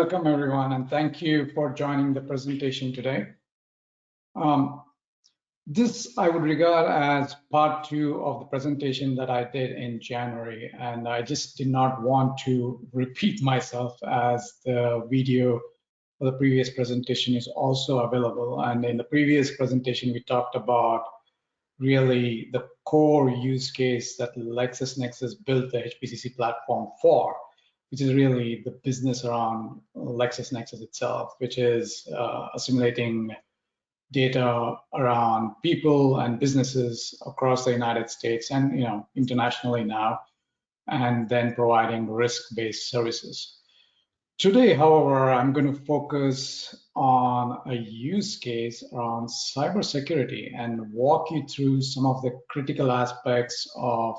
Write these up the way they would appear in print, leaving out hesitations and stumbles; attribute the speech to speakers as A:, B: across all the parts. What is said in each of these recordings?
A: Welcome everyone, and thank you for joining the presentation today. This I would regard as part 2 of the presentation that I did in January, and I just did not want to repeat myself as the video for the previous presentation is also available. And in the previous presentation, we talked about really the core use case that LexisNexis built the HPCC platform for, which is really the business around LexisNexis itself, which is assimilating data around people and businesses across the United States and internationally now, and then providing risk-based services. Today, however, I'm going to focus on a use case around cybersecurity and walk you through some of the critical aspects of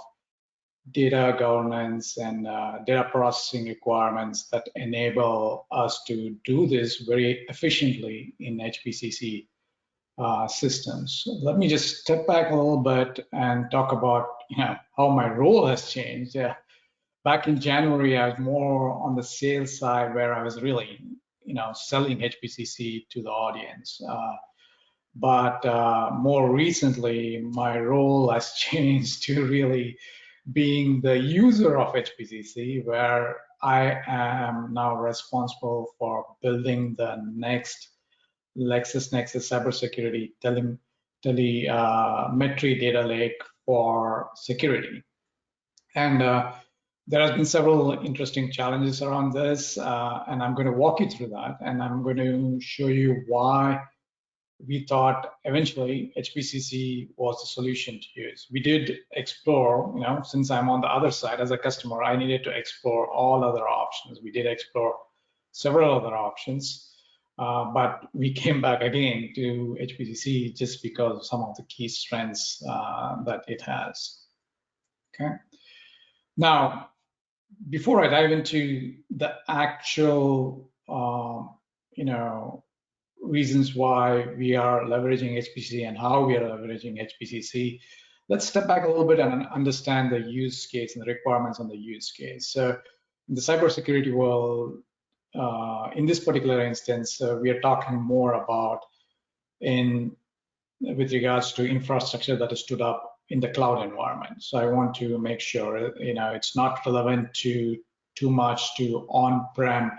A: data governance and data processing requirements that enable us to do this very efficiently in HPCC systems. Let me just step back a little bit and talk about how my role has changed. Back in January, I was more on the sales side, where I was really selling HPCC to the audience. But more recently, my role has changed to really being the user of HPCC, where I am now responsible for building the next LexisNexis cybersecurity telemetry data lake for security. And there has been several interesting challenges around this, and I'm going to walk you through that, and I'm going to show you why we thought eventually HPCC was the solution to use. We did explore, since I'm on the other side as a customer, I needed to explore all other options. We did explore several other options, but we came back again to HPCC just because of some of the key strengths that it has. Okay. Now, before I dive into the actual, reasons why we are leveraging HPCC and how we are leveraging HPCC, let's step back a little bit and understand the use case and the requirements on the use case. So in the cybersecurity world, in this particular instance, we are talking more about with regards to infrastructure that is stood up in the cloud environment. So I want to make sure it's not relevant too much to on-prem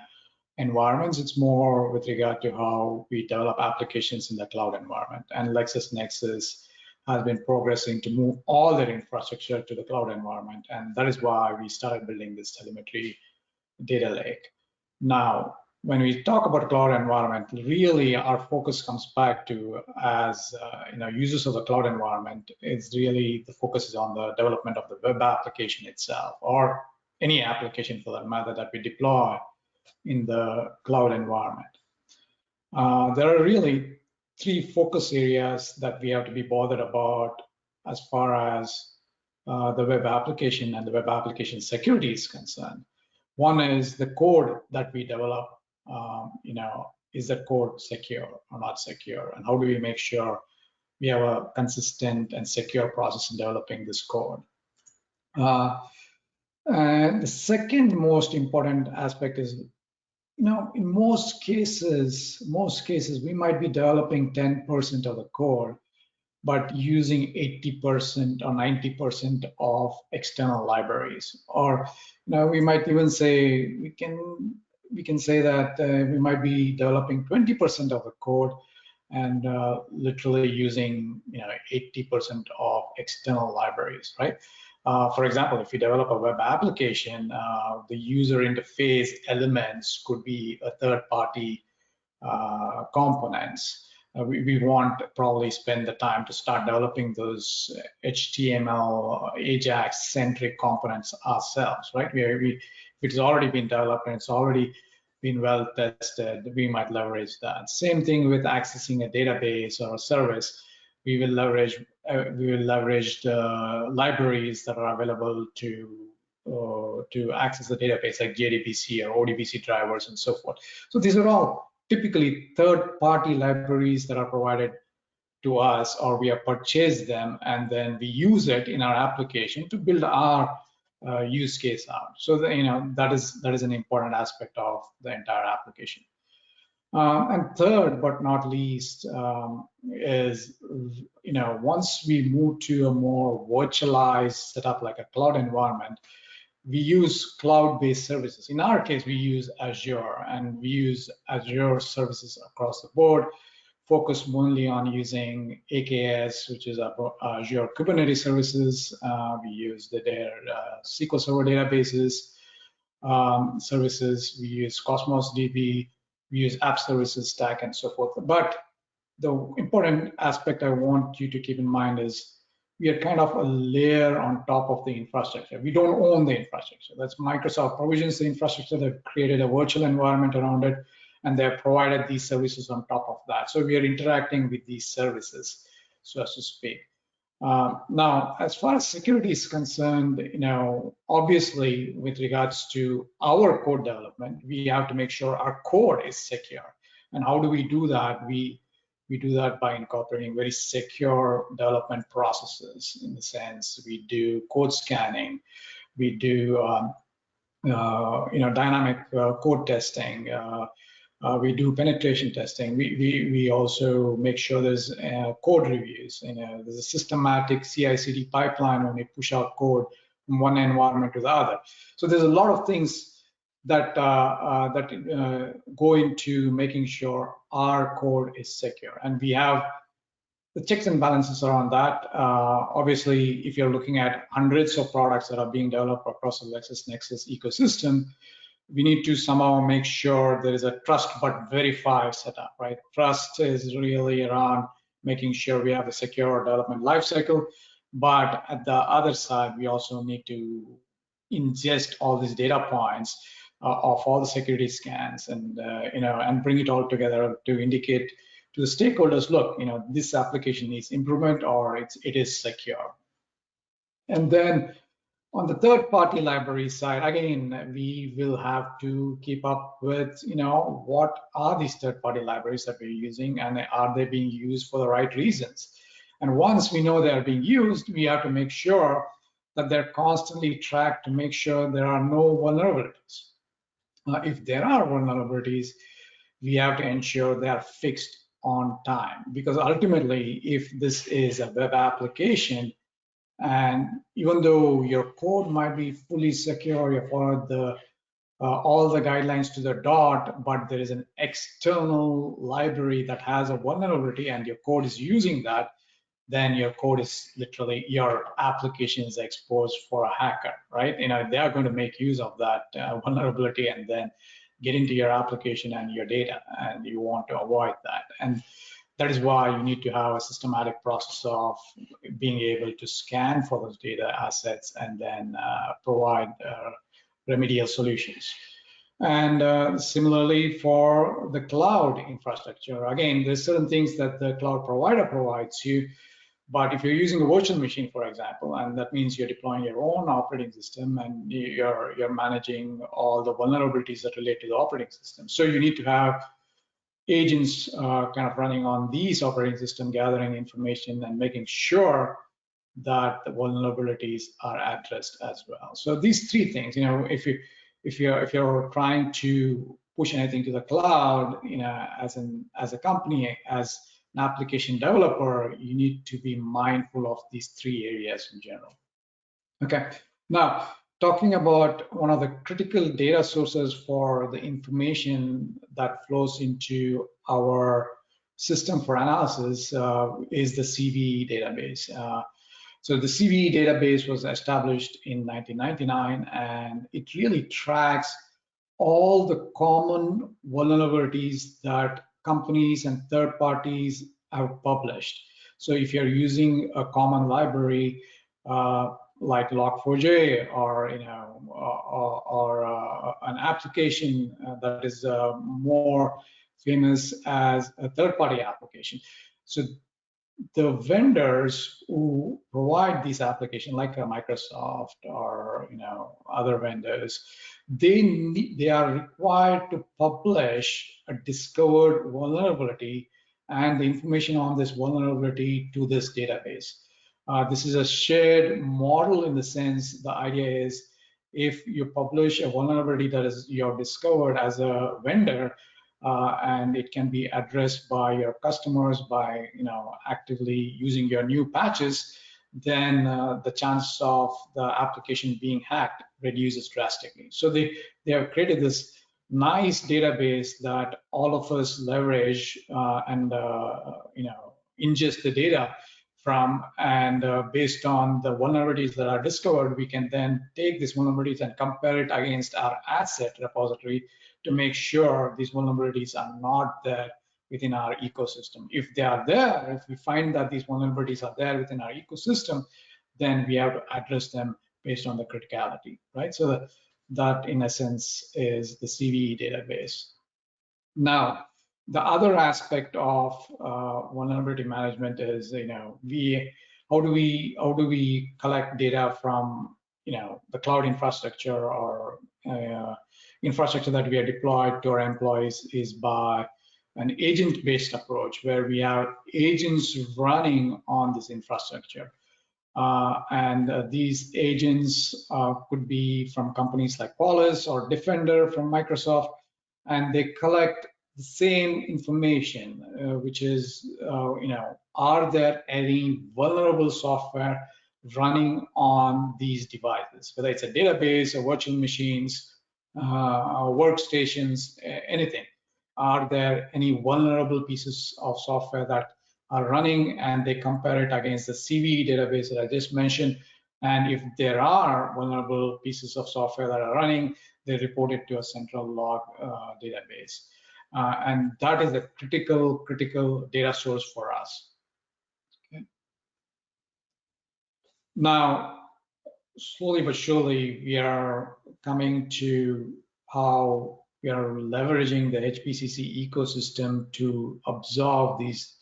A: environments. It's more with regard to how we develop applications in the cloud environment. And LexisNexis has been progressing to move all their infrastructure to the cloud environment. And that is why we started building this telemetry data lake. Now, when we talk about cloud environment, really our focus comes back to, as users of the cloud environment, it's really the focus is on the development of the web application itself, or any application for that matter that we deploy in the cloud environment. There are really 3 focus areas that we have to be bothered about as far as the web application and the web application security is concerned. One is the code that we develop. Is that code secure or not secure? And how do we make sure we have a consistent and secure process in developing this code? And the second most important aspect is, in most cases, we might be developing 10% of the code, but using 80% or 90% of external libraries. Or, we might even say, we can say that we might be developing 20% of the code and literally using 80% of external libraries, right? For example, if you develop a web application, the user interface elements could be a third-party components. We want to probably spend the time to start developing those HTML, AJAX-centric components ourselves, right? If it's already been developed and it's already been well tested, we might leverage that. Same thing with accessing a database or a service. We will leverage the libraries that are available to access the database, like JDBC or ODBC drivers and so forth. So these are all typically third-party libraries that are provided to us, or we have purchased them, and then we use it in our application to build our use case out. So that is an important aspect of the entire application. And third, but not least, is once we move to a more virtualized setup like a cloud environment, we use cloud-based services. In our case, we use Azure, and we use Azure services across the board, focus mainly on using AKS, which is Azure Kubernetes services. We use their SQL Server databases services. We use Cosmos DB. We use app services stack and so forth. But the important aspect I want you to keep in mind is we are kind of a layer on top of the infrastructure. We don't own the infrastructure. That's Microsoft provisions the infrastructure. They've created a virtual environment around it, and they've provided these services on top of that. So we are interacting with these services, so as to speak. Now, as far as security is concerned, obviously, with regards to our code development, we have to make sure our code is secure. And how do we do that? We do that by incorporating very secure development processes. In the sense, we do code scanning, we do dynamic code testing. We do penetration testing. We also make sure there's code reviews. There's a systematic CI/CD pipeline when we push out code from one environment to the other. So there's a lot of things that go into making sure our code is secure, and we have the checks and balances around that. Obviously, if you're looking at hundreds of products that are being developed across the LexisNexis ecosystem, we need to somehow make sure there is a trust but verify setup, right? Trust is really around making sure we have a secure development lifecycle, but at the other side, we also need to ingest all these data points of all the security scans, and and bring it all together to indicate to the stakeholders, look, this application needs improvement or it is secure. And then on the third-party library side, again, we will have to keep up with, what are these third-party libraries that we're using, and are they being used for the right reasons? And once we know they're being used, we have to make sure that they're constantly tracked to make sure there are no vulnerabilities. If there are vulnerabilities, we have to ensure they are fixed on time, because ultimately, if this is a web application, and even though your code might be fully secure, you followed all the guidelines to the dot, but there is an external library that has a vulnerability and your code is using that, then your code is literally, your application is exposed for a hacker, right? They are going to make use of that vulnerability and then get into your application and your data, and you want to avoid that. And that is why you need to have a systematic process of being able to scan for those data assets and then provide remedial solutions. And similarly for the cloud infrastructure, again, there's certain things that the cloud provider provides you, but if you're using a virtual machine, for example, and that means you're deploying your own operating system and you're managing all the vulnerabilities that relate to the operating system. So you need to have agents kind of running on these operating system, gathering information and making sure that the vulnerabilities are addressed as well. So these three things, if you're trying to push anything to the cloud, as a company, as an application developer, you need to be mindful of these three areas in general. Okay, now talking about one of the critical data sources for the information that flows into our system for analysis is the CVE database. So the CVE database was established in 1999, and it really tracks all the common vulnerabilities that companies and third parties have published. So if you're using a common library like Log4j, or an application that is more famous as a third-party application. So the vendors who provide these applications, like Microsoft or other vendors, they are required to publish a discovered vulnerability and the information on this vulnerability to this database. This is a shared model in the sense, the idea is if you publish a vulnerability that is you're discovered as a vendor, and it can be addressed by your customers by actively using your new patches, then the chance of the application being hacked reduces drastically. So they have created this nice database that all of us leverage and ingest the data from, and based on the vulnerabilities that are discovered, we can then take these vulnerabilities and compare it against our asset repository to make sure these vulnerabilities are not there within our ecosystem. If they are there, if we find that these vulnerabilities are there within our ecosystem, then we have to address them based on the criticality, right? So that in essence is the CVE database. Now, the other aspect of vulnerability management is, how do we collect data from, the cloud infrastructure or infrastructure that we are deployed to our employees is by an agent-based approach where we have agents running on this infrastructure. These agents could be from companies like Qualys or Defender from Microsoft, and they collect the same information, which is, are there any vulnerable software running on these devices, whether it's a database or virtual machines, workstations, anything. Are there any vulnerable pieces of software that are running, and they compare it against the CVE database that I just mentioned. And if there are vulnerable pieces of software that are running, they report it to a central log database. And that is a critical data source for us. Okay. Now, slowly but surely, we are coming to how we are leveraging the HPCC ecosystem to absorb these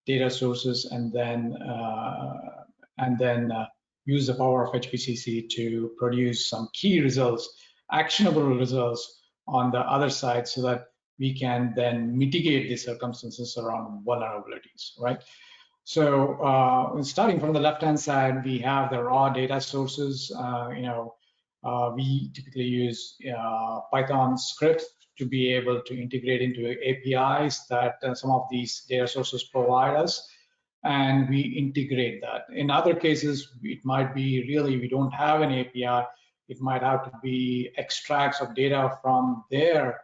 A: data sources and then use the power of HPCC to produce some key results, actionable results on the other side, so that we can then mitigate the circumstances around vulnerabilities, right? So starting from the left-hand side, we have the raw data sources. We typically use Python scripts to be able to integrate into APIs that some of these data sources provide us, and we integrate that. In other cases, it might be really we don't have an API. It might have to be extracts of data from their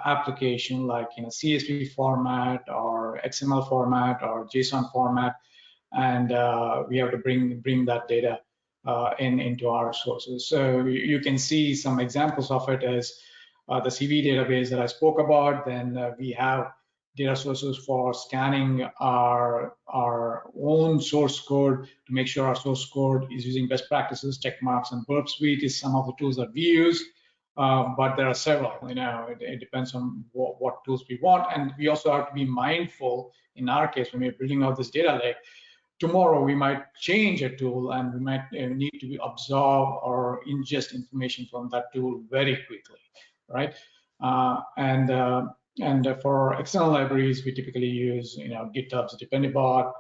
A: application, like in a CSV format or XML format or JSON format, and we have to bring that data into our sources. So you can see some examples of it as the CV database that I spoke about. Then we have data sources for scanning our own source code to make sure our source code is using best practices. Checkmarks and Burp Suite is some of the tools that we use, but there are several. It depends on what tools we want, and we also have to be mindful. In our case, when we're building out this data lake, tomorrow we might change a tool and we might need to absorb or ingest information from that tool very quickly, right? And for external libraries, we typically use GitHub's Dependabot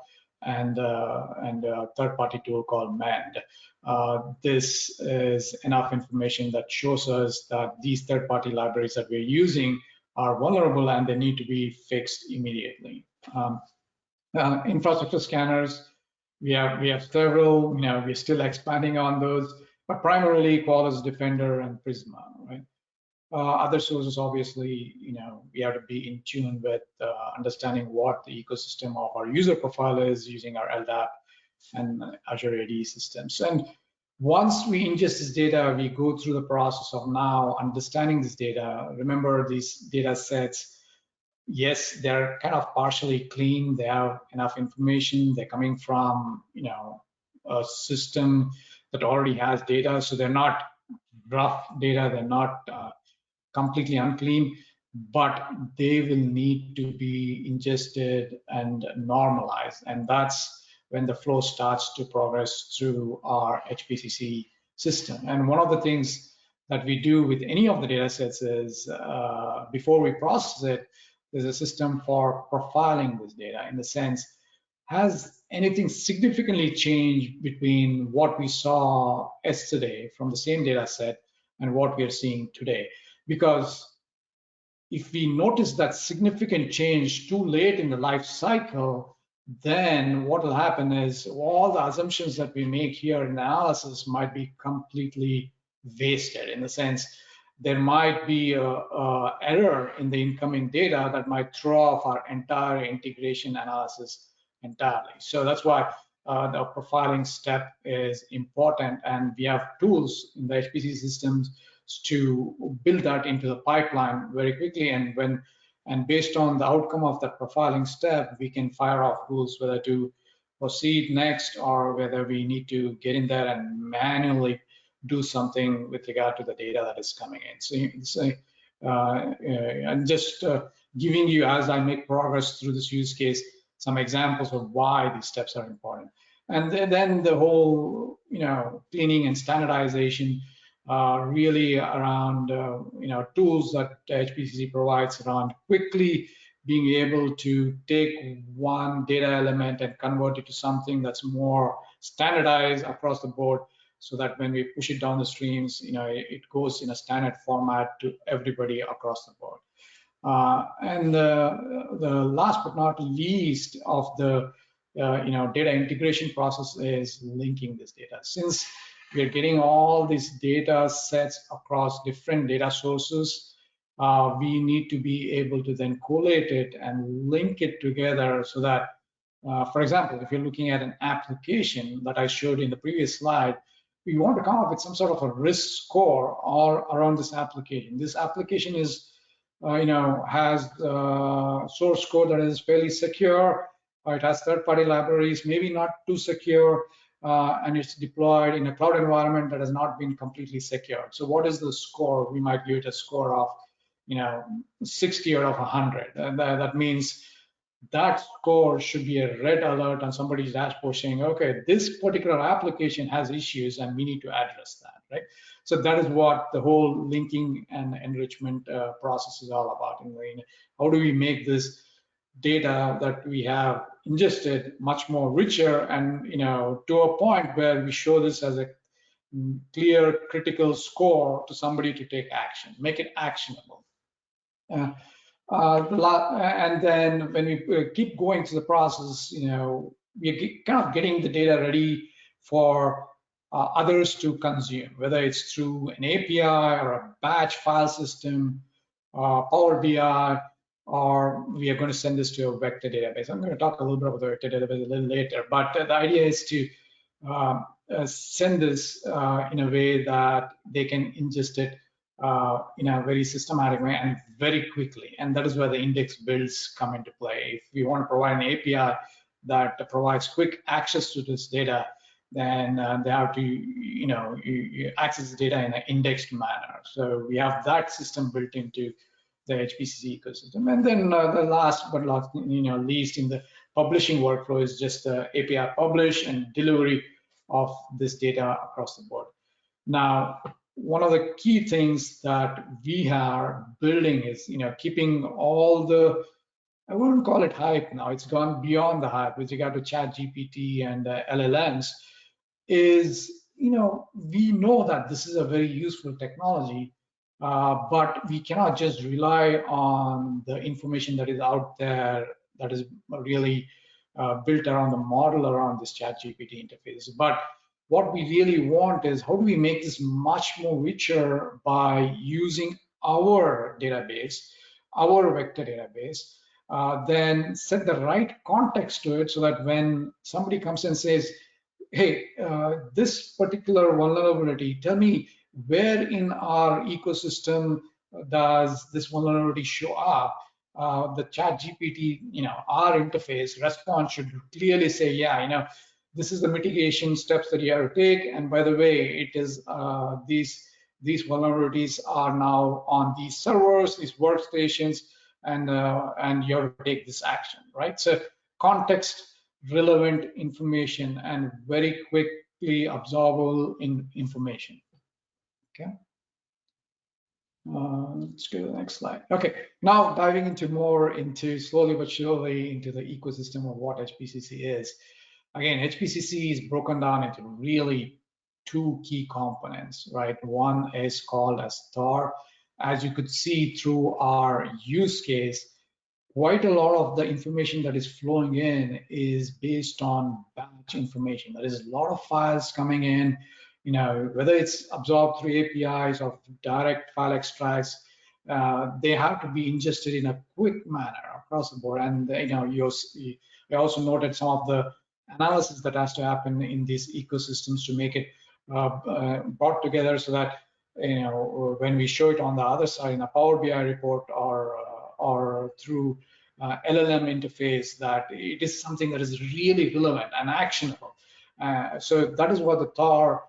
A: and a third-party tool called Mend. This is enough information that shows us that these third-party libraries that we're using are vulnerable and they need to be fixed immediately. Infrastructure scanners, we have several. We're still expanding on those, but primarily Qualys, Defender, and Prisma, right? Other sources, obviously, we have to be in tune with understanding what the ecosystem of our user profile is using our LDAP and Azure AD systems. And once we ingest this data, we go through the process of now understanding this data. Remember, these data sets, yes, they're kind of partially clean. They have enough information. They're coming from, a system that already has data. So they're not rough data. They're not completely unclean, but they will need to be ingested and normalized. And that's when the flow starts to progress through our HPCC system. And one of the things that we do with any of the data sets is before we process it, there's a system for profiling this data, in the sense, has anything significantly changed between what we saw yesterday from the same data set and what we are seeing today. Because if we notice that significant change too late in the life cycle, then what will happen is all the assumptions that we make here in the analysis might be completely wasted, in the sense there might be a error in the incoming data that might throw off our entire integration analysis entirely. So that's why the profiling step is important, and we have tools in the HPC systems to build that into the pipeline very quickly. And based on the outcome of that profiling step, we can fire off rules whether to proceed next or whether we need to get in there and manually do something with regard to the data that is coming in. So I'm just giving you, as I make progress through this use case, some examples of why these steps are important. And then the whole, cleaning and standardization, really around, tools that HPCC provides around quickly being able to take one data element and convert it to something that's more standardized across the board, so that when we push it down the streams, it goes in a standard format to everybody across the board. And the last but not least of the data integration process is linking this data. Since we are getting all these data sets across different data sources, we need to be able to then collate it and link it together so that, for example, if you're looking at an application that I showed in the previous slide, we want to come up with some sort of a risk score all around this application. This application is, has source code that is fairly secure. It has third-party libraries, maybe not too secure, and it's deployed in a cloud environment that has not been completely secure. So what is the score? We might give it a score of, 60 out of 100. And that means that score should be a red alert on somebody's dashboard saying, okay, this particular application has issues and we need to address that, right? So that is what the whole linking and enrichment process is all about. How do we make this data that we have ingested much more richer and, to a point where we show this as a clear critical score to somebody to take action, make it actionable. And then when we keep going through the process, we're kind of getting the data ready for others to consume, whether it's through an API or a batch file system, Power BI, or we are going to send this to a vector database. I'm going to talk a little bit about the vector database a little later, but the idea is to send this in a way that they can ingest it in a very systematic way and very quickly. And that is where the index builds come into play. If we want to provide an API that provides quick access to this data, then they have to, you access the data in an indexed manner. So we have that system built into the HPCC ecosystem. And then the last but not least in the publishing workflow is just the API publish and delivery of this data across the board. Now, one of the key things that we are building is, keeping all the, I wouldn't call it hype now, it's gone beyond the hype with regard to ChatGPT and LLMs, is, we know that this is a very useful technology, but we cannot just rely on the information that is out there that is really built around the model around this ChatGPT interface. But what we really want is, how do we make this much more richer by using our database, our vector database, then set the right context to it so that when somebody comes and says, hey, this particular vulnerability, tell me where in our ecosystem does this vulnerability show up? The ChatGPT, our interface response should clearly say, yeah, this is the mitigation steps that you have to take. And by the way, it is these vulnerabilities are now on these servers, these workstations, and you have to take this action, right? So context relevant information and very quickly absorbable information. Okay. Let's go to the next slide. Okay, now diving into slowly but surely into the ecosystem of what HPCC is. Again, HPCC is broken down into really two key components, right? One is called as Tor. As you could see through our use case, quite a lot of the information that is flowing in is based on batch information. There is a lot of files coming in, whether it's absorbed through APIs or direct file extracts, they have to be ingested in a quick manner across the board. And I also noted some of the analysis that has to happen in these ecosystems to make it brought together so that when we show it on the other side in a Power BI report or through LLM interface, that it is something that is really relevant and actionable. So that is what the Tor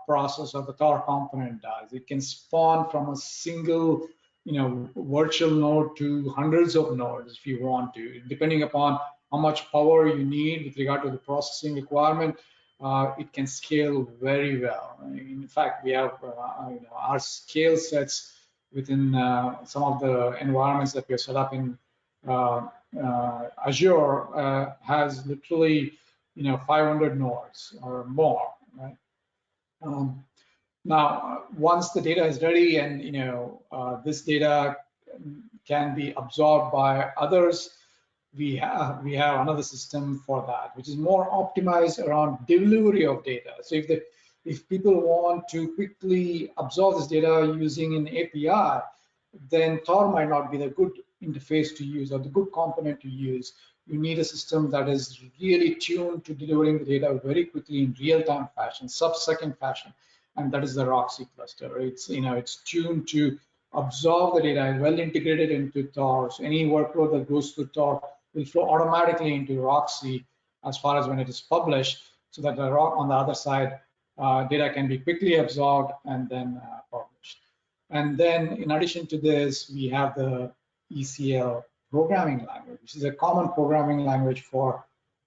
A: process or the Tor component does. It can spawn from a single virtual node to hundreds of nodes if you want to, depending upon how much power you need with regard to the processing requirement. It can scale very well. In fact, we have our scale sets within some of the environments that we have set up in Azure has literally 500 nodes or more, right? Now, once the data is ready and this data can be absorbed by others, we have another system for that, which is more optimized around delivery of data. So if people want to quickly absorb this data using an API, then Tor might not be the good interface to use or the good component to use. You need a system that is really tuned to delivering the data very quickly in real-time fashion, sub-second fashion, and that is the Roxy cluster. It's tuned to absorb the data, well integrated into Tor. So any workload that goes through Tor will flow automatically into Roxy as far as when it is published, so that on the other side, data can be quickly absorbed and then published. And then in addition to this, we have the ECL programming language, which is a common programming language for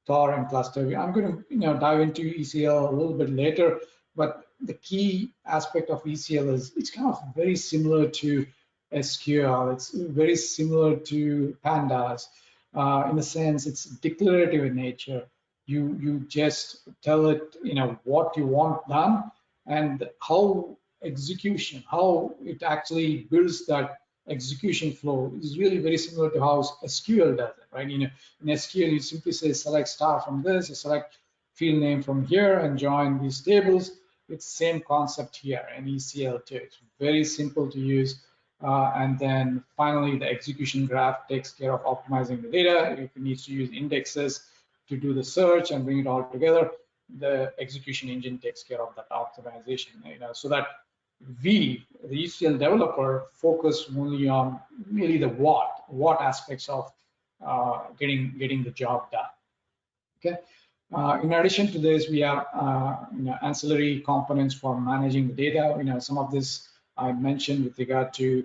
A: Tor and cluster. I'm going to dive into ECL a little bit later, but the key aspect of ECL is it's kind of very similar to SQL. It's very similar to pandas in the sense it's declarative in nature. You just tell it what you want done and how it actually builds that execution flow is really very similar to how SQL does it, right? In SQL, you simply say select star from this, you select field name from here and join these tables. It's the same concept here in ECL too. It's very simple to use. And then finally, the execution graph takes care of optimizing the data. If it needs to use indexes to do the search and bring it all together, the execution engine takes care of that optimization, so that we, the ECL developer, focus only on really the what aspects of getting the job done. Okay. In addition to this, we have ancillary components for managing the data. Some of this I mentioned with regard to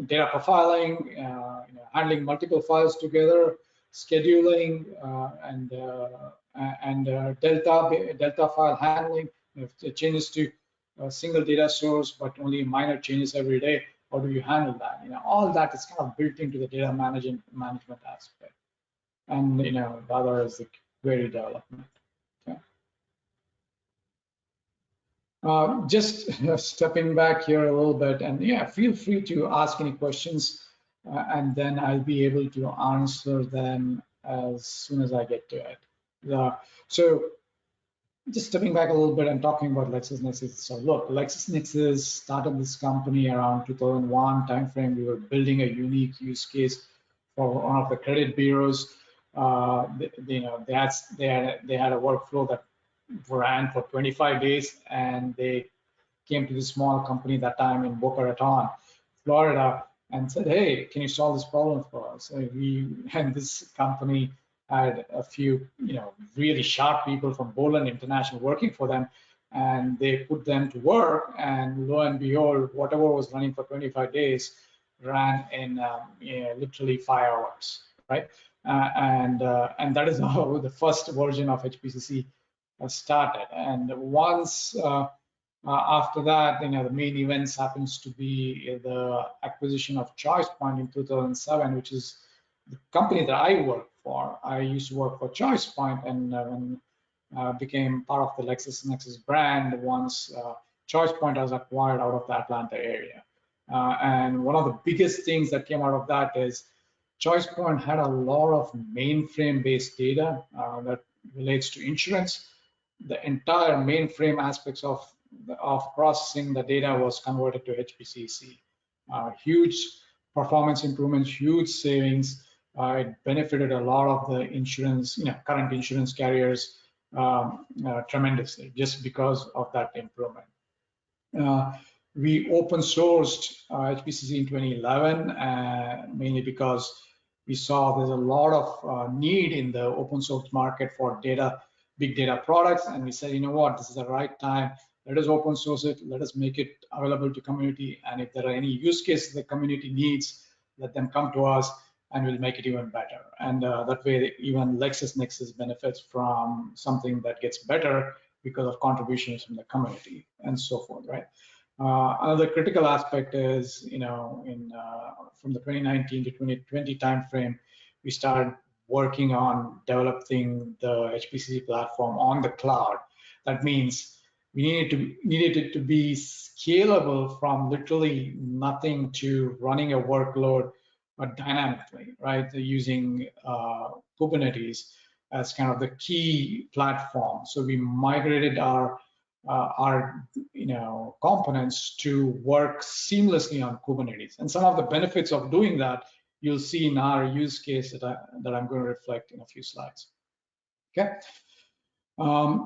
A: data profiling, handling multiple files together, scheduling, and delta file handling. If it changes to a single data source, but only minor changes every day, how do you handle that? All that is kind of built into the data management aspect. And the other is the query development. Okay. Just stepping back here a little bit, and feel free to ask any questions, and then I'll be able to answer them as soon as I get to it. So just stepping back a little bit and talking about LexisNexis. So look, LexisNexis started this company around 2001 timeframe. We were building a unique use case for one of the credit bureaus. They had a workflow that ran for 25 days, and they came to this small company that time in Boca Raton, Florida, and said, "Hey, can you solve this problem for us?" And this company had a few, really sharp people from Boland International working for them, and they put them to work. And lo and behold, whatever was running for 25 days ran in literally 5 hours, right? And that is how the first version of HPCC started. And once after that, the main events happens to be the acquisition of ChoicePoint in 2007, which is the company that I work for. I used to work for ChoicePoint, and when became part of the LexisNexis brand once ChoicePoint was acquired out of the Atlanta area. And one of the biggest things that came out of that is ChoicePoint had a lot of mainframe-based data that relates to insurance. The entire mainframe aspects of processing the data was converted to HPCC. Huge performance improvements, huge savings. It benefited a lot of the insurance, current insurance carriers tremendously just because of that improvement. We open sourced HPCC in 2011, mainly because we saw there's a lot of need in the open source market for data, big data products, and we said, you know what, this is the right time. Let us open source it. Let us make it available to community. And if there are any use cases the community needs, let them come to us, and we'll make it even better. And that way, even LexisNexis benefits from something that gets better because of contributions from the community and so forth, right? Another critical aspect is, from the 2019 to 2020 timeframe, we started working on developing the HPCC platform on the cloud. That means we needed it to be scalable from literally nothing to running a workload dynamically, right? Using Kubernetes as kind of the key platform. So we migrated our components to work seamlessly on Kubernetes. And some of the benefits of doing that you'll see in our use case that I'm going to reflect in a few slides. Okay.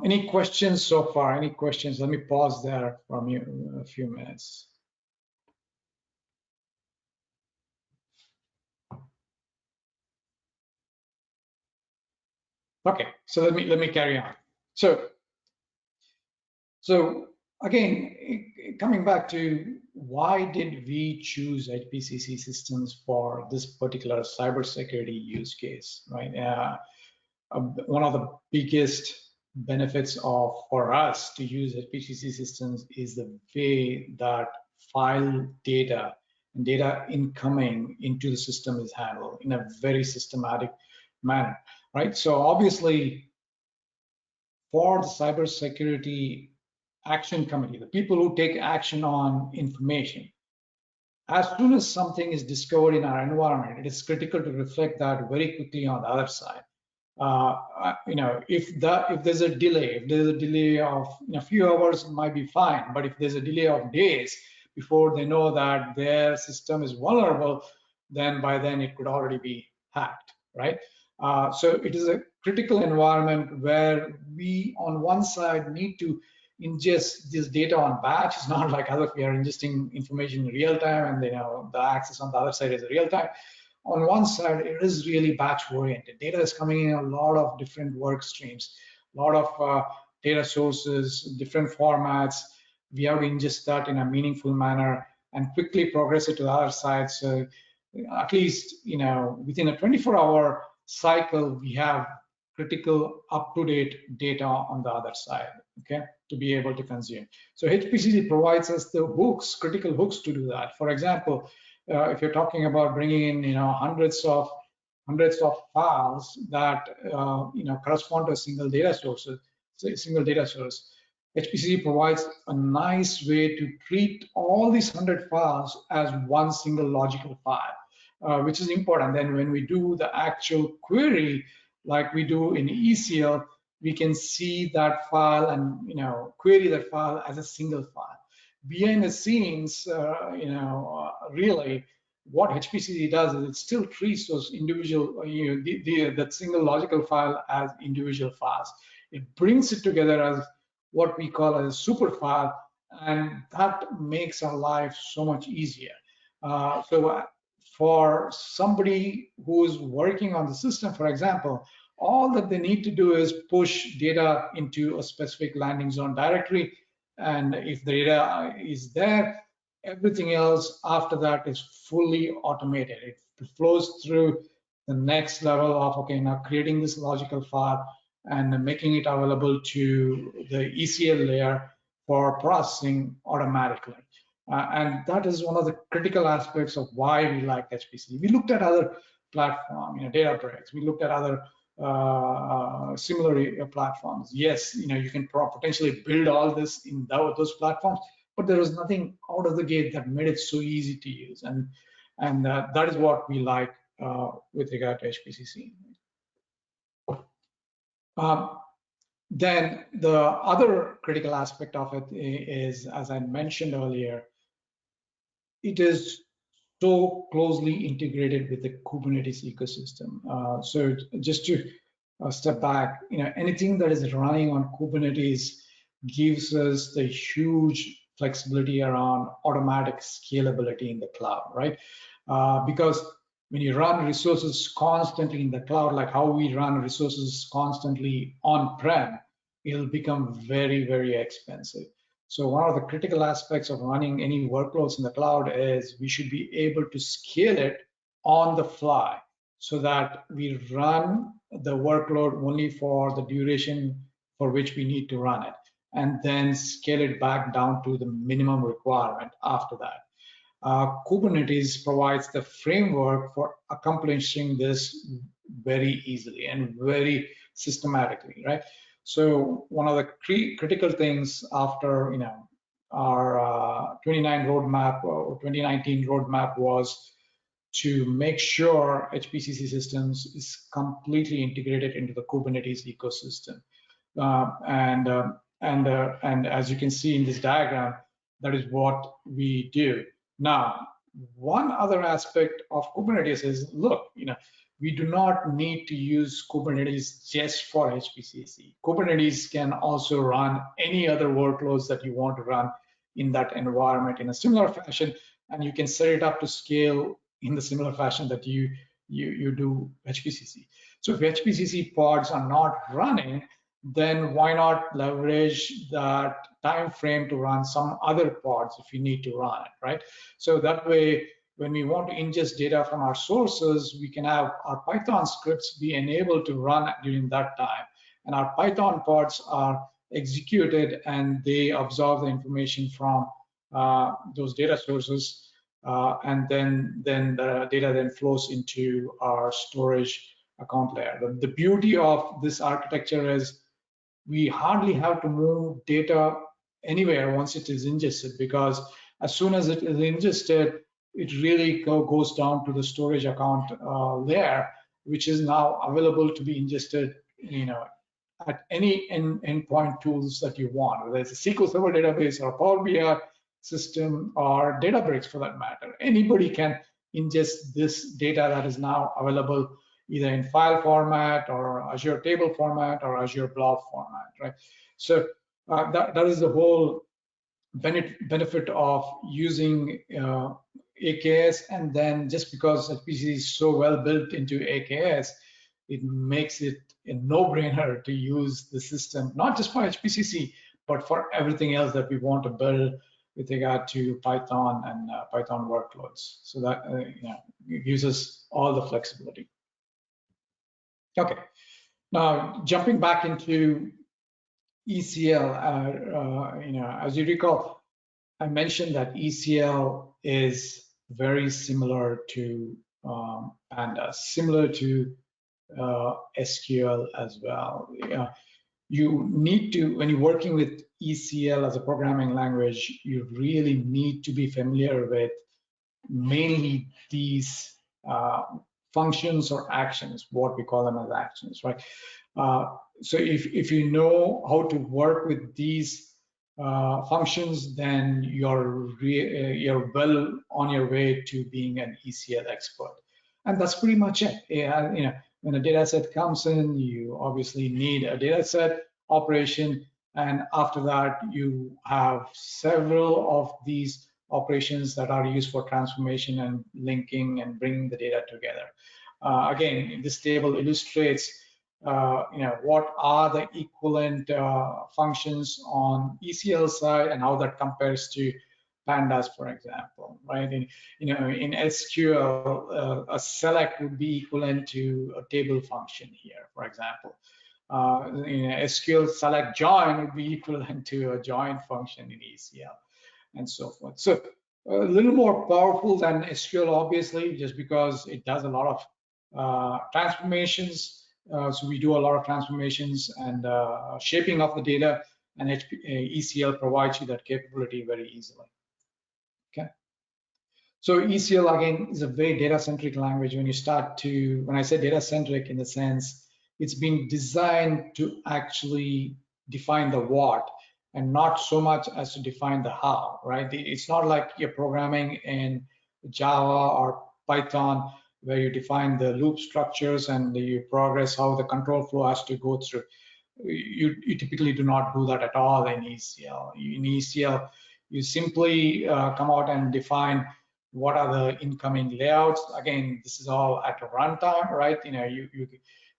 A: Any questions so far? Any questions? Let me pause there for a few minutes. Okay, so let me carry on. So again, coming back to why did we choose HPCC Systems for this particular cybersecurity use case, right? One of the biggest benefits for us to use HPCC Systems is the way that file data and data incoming into the system is handled in a very systematic manner, right? So obviously, for the cybersecurity action committee, the people who take action on information, as soon as something is discovered in our environment, it is critical to reflect that very quickly on the other side. If there's a delay of a few hours, it might be fine. But if there's a delay of days before they know that their system is vulnerable, then by then it could already be hacked, right? So it is a critical environment where we, on one side, need to ingest this data on batch. It's not like as if we are ingesting information in real time and the access on the other side is real time. On one side, it is really batch oriented. Data is coming in a lot of different work streams, a lot of data sources, different formats. We have to ingest that in a meaningful manner and quickly progress it to the other side. So at least, within a 24-hour cycle, we have critical up-to-date data on the other side, okay, to be able to consume. So HPCC provides us the hooks, critical hooks to do that. For example, if you're talking about bringing in, hundreds of files that correspond to a single data source, HPCC provides a nice way to treat all these 100 files as one single logical file, which is important. Then when we do the actual query, like we do in ECL, we can see that file and query that file as a single file. Behind the scenes, really, what HPCC does is it still treats those individual, that single logical file as individual files. It brings it together as what we call a super file, and that makes our life so much easier. So for somebody who's working on the system, for example, all that they need to do is push data into a specific landing zone directory. And if the data is there, everything else after that is fully automated. It flows through the next level of, okay, now creating this logical file and making it available to the ECL layer for processing automatically. And that is one of the critical aspects of why we like HPC. We looked at other platforms, Databricks. We looked at other similar platforms. Yes, you can potentially build all this in those platforms, but there was nothing out of the gate that made it so easy to use, and that is what we like with regard to HPCC. Then the other critical aspect of it is, as I mentioned earlier, it is so closely integrated with the Kubernetes ecosystem. So just to step back, anything that is running on Kubernetes gives us the huge flexibility around automatic scalability in the cloud, right? Because when you run resources constantly in the cloud, like how we run resources constantly on-prem, it'll become very, very expensive. So one of the critical aspects of running any workloads in the cloud is we should be able to scale it on the fly so that we run the workload only for the duration for which we need to run it, and then scale it back down to the minimum requirement after that. Kubernetes provides the framework for accomplishing this very easily and very systematically, right? So one of the critical things after our 2019 roadmap was to make sure HPCC Systems is completely integrated into the Kubernetes ecosystem. And as you can see in this diagram, that is what we do. Now, one other aspect of Kubernetes is, look, we do not need to use Kubernetes just for HPCC. Kubernetes can also run any other workloads that you want to run in that environment in a similar fashion, and you can set it up to scale in the similar fashion that you do HPCC. So if HPCC pods are not running, then why not leverage that time frame to run some other pods if you need to run it, right? So that way, when we want to ingest data from our sources, we can have our Python scripts be enabled to run during that time. And our Python pods are executed and they absorb the information from those data sources, and then the data then flows into our storage account layer. The beauty of this architecture is we hardly have to move data anywhere once it is ingested, because as soon as it is ingested, it really goes down to the storage account layer, which is now available to be ingested, at any endpoint tools that you want, whether it's a SQL Server database or a Power BI system or Databricks for that matter. Anybody can ingest this data that is now available either in file format or Azure table format or Azure blob format, right? So that is the whole benefit of using AKS. And then just because HPCC is so well built into AKS, it makes it a no-brainer to use the system, not just for HPCC, but for everything else that we want to build with regard to Python and Python workloads. So that it gives us all the flexibility. Okay, now jumping back into ECL, as you recall, I mentioned that ECL is very similar to Pandas, similar to SQL as well. You need to, when you're working with ECL as a programming language, you really need to be familiar with mainly these functions or actions, what we call them as actions, right? So if you know how to work with these functions, then you're well on your way to being an ECL expert. And that's pretty much it. When a data set comes in, you obviously need a data set operation. And after that, you have several of these operations that are used for transformation and linking and bringing the data together. Again, this table illustrates what are the equivalent functions on ECL side and how that compares to Pandas, for example, right? In SQL, a select would be equivalent to a table function here, for example. In SQL, select join would be equivalent to a join function in ECL, and so forth. So a little more powerful than SQL, obviously, just because it does a lot of transformations So we do a lot of transformations and shaping of the data, and ECL provides you that capability very easily. Okay. So ECL again is a very data-centric language. When I say data-centric, in the sense it's been designed to actually define the what and not so much as to define the how, right? It's not like you're programming in Java or Python where you define the loop structures and you progress how the control flow has to go through. You typically do not do that at all in ECL. In ECL, you simply come out and define what are the incoming layouts. Again, this is all at a runtime, right?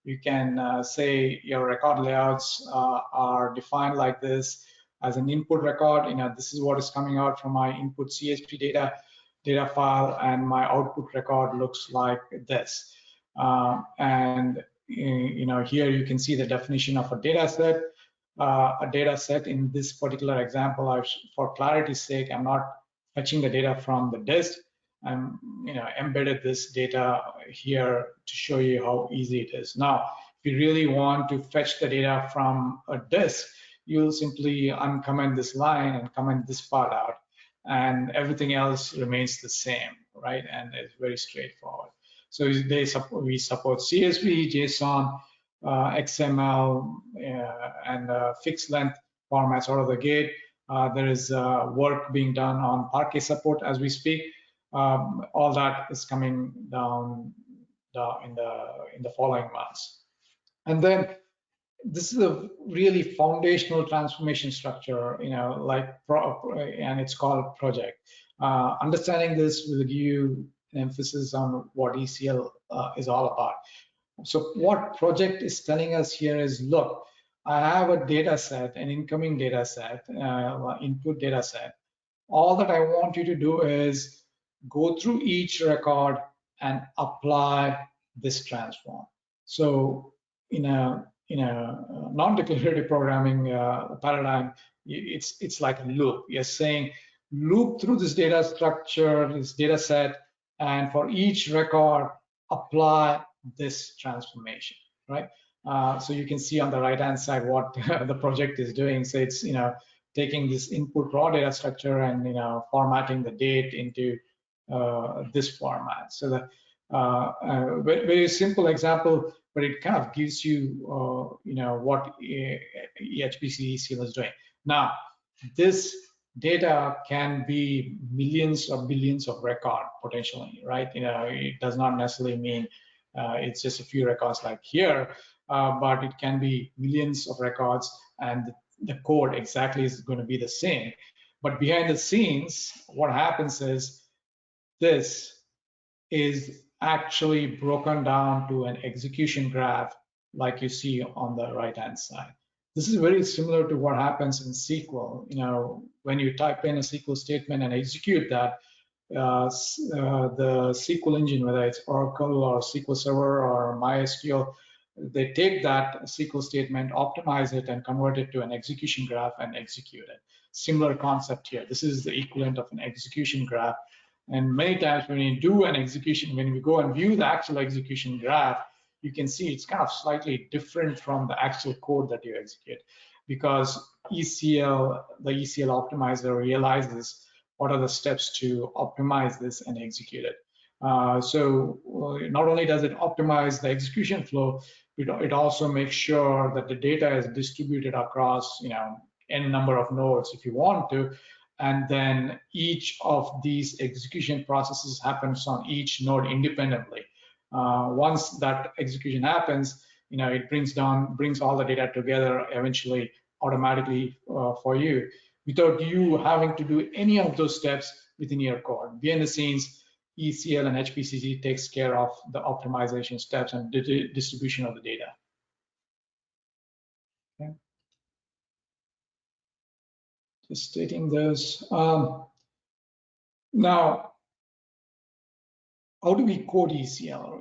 A: You can say your record layouts are defined like this as an input record. This is what is coming out from my input CSV data file, and my output record looks like this. And here you can see the definition of a data set. A data set in this particular example, for clarity's sake, I'm not fetching the data from the disk. I'm embedded this data here to show you how easy it is. Now, if you really want to fetch the data from a disk, you'll simply uncomment this line and comment this part out, and everything else remains the same, right? And it's very straightforward. So we support CSV, JSON, XML, and fixed length formats out of the gate. There is work being done on Parquet support as we speak. All that is coming down in the following months. And then this is a really foundational transformation structure, and it's called project. Understanding this will give you an emphasis on what ECL is all about. So what project is telling us here is, look, I have a data set, an incoming data set, input data set. All that I want you to do is go through each record and apply this transform. So in a non-declarative programming paradigm, it's like a loop. You're saying loop through this data structure, this data set, and for each record, apply this transformation, right? So you can see on the right-hand side what the project is doing. So it's taking this input raw data structure and formatting the date into this format. So that very simple example, but it kind of gives you what HPCC Systems is doing. Now, this data can be millions or billions of records potentially, right? It does not necessarily mean it's just a few records like here, but it can be millions of records, and the code exactly is going to be the same. But behind the scenes, what happens is this is actually broken down to an execution graph like you see on the right-hand side. This is very similar to what happens in SQL. When you type in a SQL statement and execute that, the SQL engine, whether it's Oracle or SQL Server or MySQL, they take that SQL statement, optimize it, and convert it to an execution graph and execute it. Similar concept here. This is the equivalent of an execution graph. And many times when you do an execution, when we go and view the actual execution graph, you can see it's kind of slightly different from the actual code that you execute, because the ECL optimizer realizes what are the steps to optimize this and execute it. So not only does it optimize the execution flow, it also makes sure that the data is distributed across n number of nodes if you want to, and then each of these execution processes happens on each node independently. Once that execution happens, it brings all the data together eventually automatically for you, without you having to do any of those steps within your code. Behind the scenes, ECL and HPCC takes care of the optimization steps and distribution of the data. Okay. Just stating this. Now, how do we code ECL?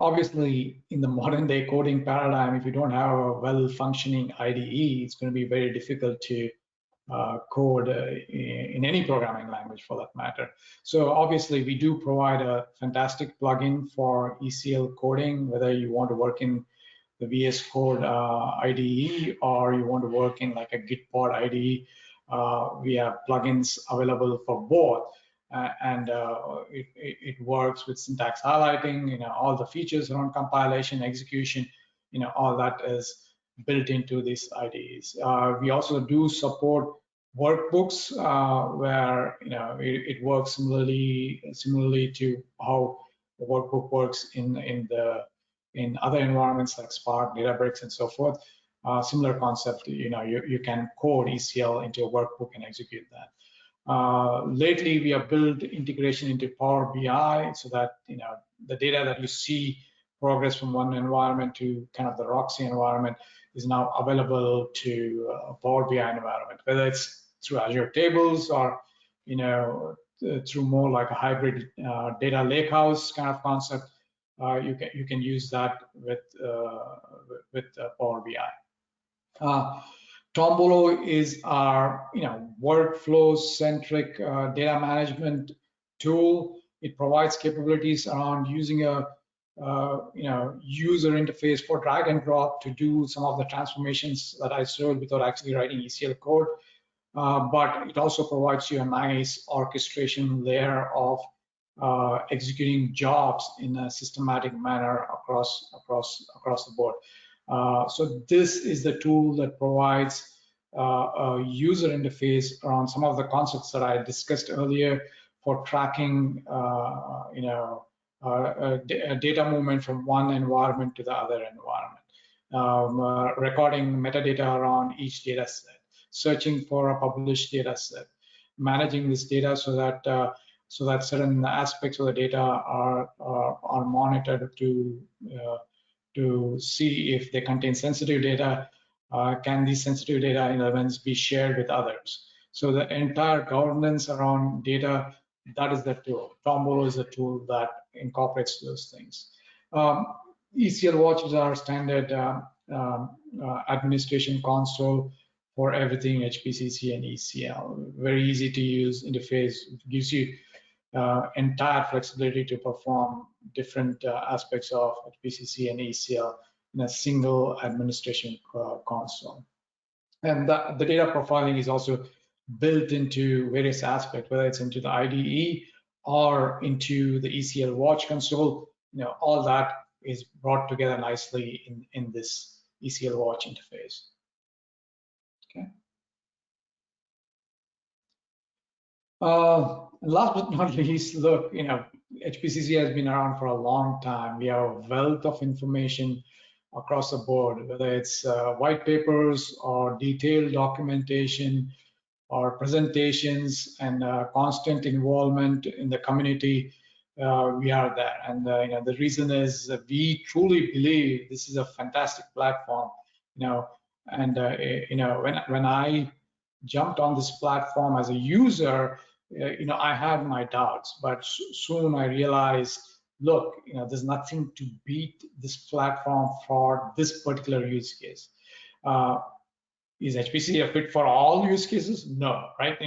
A: Obviously, in the modern day coding paradigm, if you don't have a well-functioning IDE, it's going to be very difficult to code in any programming language for that matter. So obviously we do provide a fantastic plugin for ECL coding, whether you want to work in the VS Code IDE or you want to work in like a Gitpod IDE. We have plugins available for both. And it works with syntax highlighting, all the features around compilation, execution, all that is built into these IDEs. We also do support workbooks where it works similarly to how the workbook works in other environments like Spark, Databricks, and so forth. Similar concept, you can code ECL into a workbook and execute that. Lately, we have built integration into Power BI so that the data that you see progress from one environment to kind of the Roxy environment is now available to Power BI environment, whether it's through Azure Tables or through more like a hybrid data lakehouse kind of concept. You can use that with Power BI. Tombolo is our workflow-centric data management tool. It provides capabilities around using a user interface for drag and drop to do some of the transformations that I showed without actually writing ECL code. But it also provides you a nice orchestration layer of executing jobs in a systematic manner across the board. So this is the tool that provides a user interface around some of the concepts that I discussed earlier for tracking, data movement from one environment to the other environment, recording metadata around each data set, searching for a published data set, managing this data so that certain aspects of the data are monitored to see if they contain sensitive data. Can these sensitive data elements be shared with others? So the entire governance around data, that is the tool. Tombolo is the tool that incorporates those things. ECL Watch is our standard administration console for everything HPCC and ECL. Very easy to use interface. It gives you entire flexibility to perform different aspects of HPCC and ECL in a single administration console. And the data profiling is also built into various aspects, whether it's into the IDE or into the ECL Watch console. All that is brought together nicely in this ECL Watch interface. Okay. Last but not least, look, HPCC has been around for a long time. We have a wealth of information across the board, whether it's white papers or detailed documentation or presentations and constant involvement in the community. We are there, and the reason is that we truly believe this is a fantastic platform. And when I jumped on this platform as a user, I had my doubts, but soon I realized, look, there's nothing to beat this platform for this particular use case. Is HPC a fit for all use cases? No, right?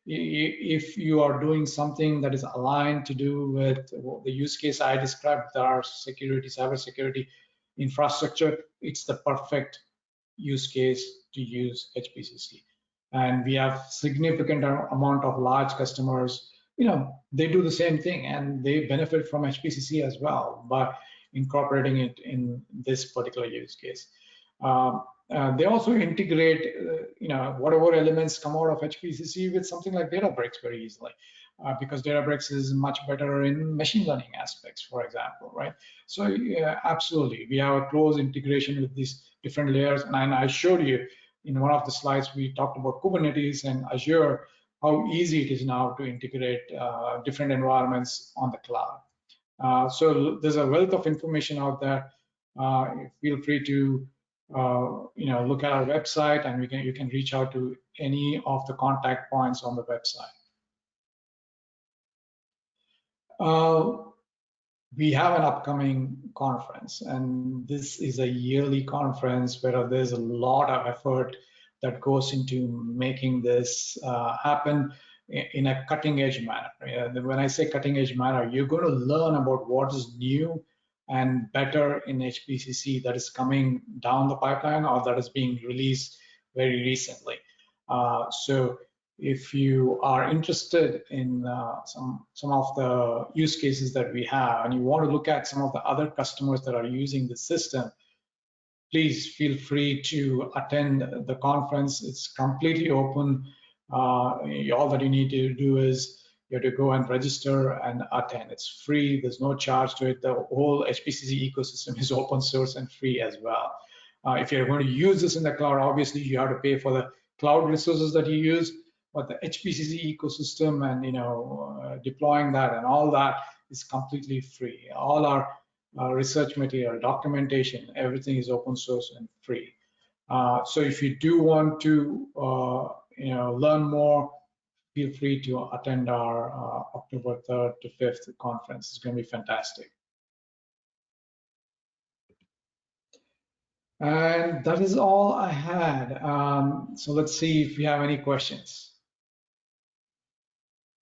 A: If you are doing something that is aligned to do with the use case I described, with our cybersecurity infrastructure, it's the perfect use case to use HPCC. And we have significant amount of large customers. They do the same thing and they benefit from HPCC as well by incorporating it in this particular use case. They also integrate, whatever elements come out of HPCC with something like Databricks very easily, because Databricks is much better in machine learning aspects, for example, right? So yeah, absolutely, we have a close integration with these different layers. And I showed you in one of the slides, we talked about Kubernetes and Azure, how easy it is now to integrate different environments on the cloud. So there's a wealth of information out there. Feel free to look at our website, and you can reach out to any of the contact points on the website. We have an upcoming conference, and this is a yearly conference where there's a lot of effort that goes into making this happen in a cutting edge manner. When I say cutting edge manner, you're going to learn about what is new and better in HPCC that is coming down the pipeline or that is being released very recently. So if you are interested in some of the use cases that we have and you want to look at some of the other customers that are using the system, please feel free to attend the conference. It's completely open. All that you need to do is you have to go and register and attend. It's free. There's no charge to it. The whole HPCC ecosystem is open source and free as well. If you're going to use this in the cloud, obviously you have to pay for the cloud resources that you use, but the HPCC ecosystem and deploying that and all that is completely free. All our research material, documentation, everything is open source and free. So if you do want to learn more, feel free to attend our October 3rd to 5th conference. It's going to be fantastic. And that is all I had. So let's see if we have any questions.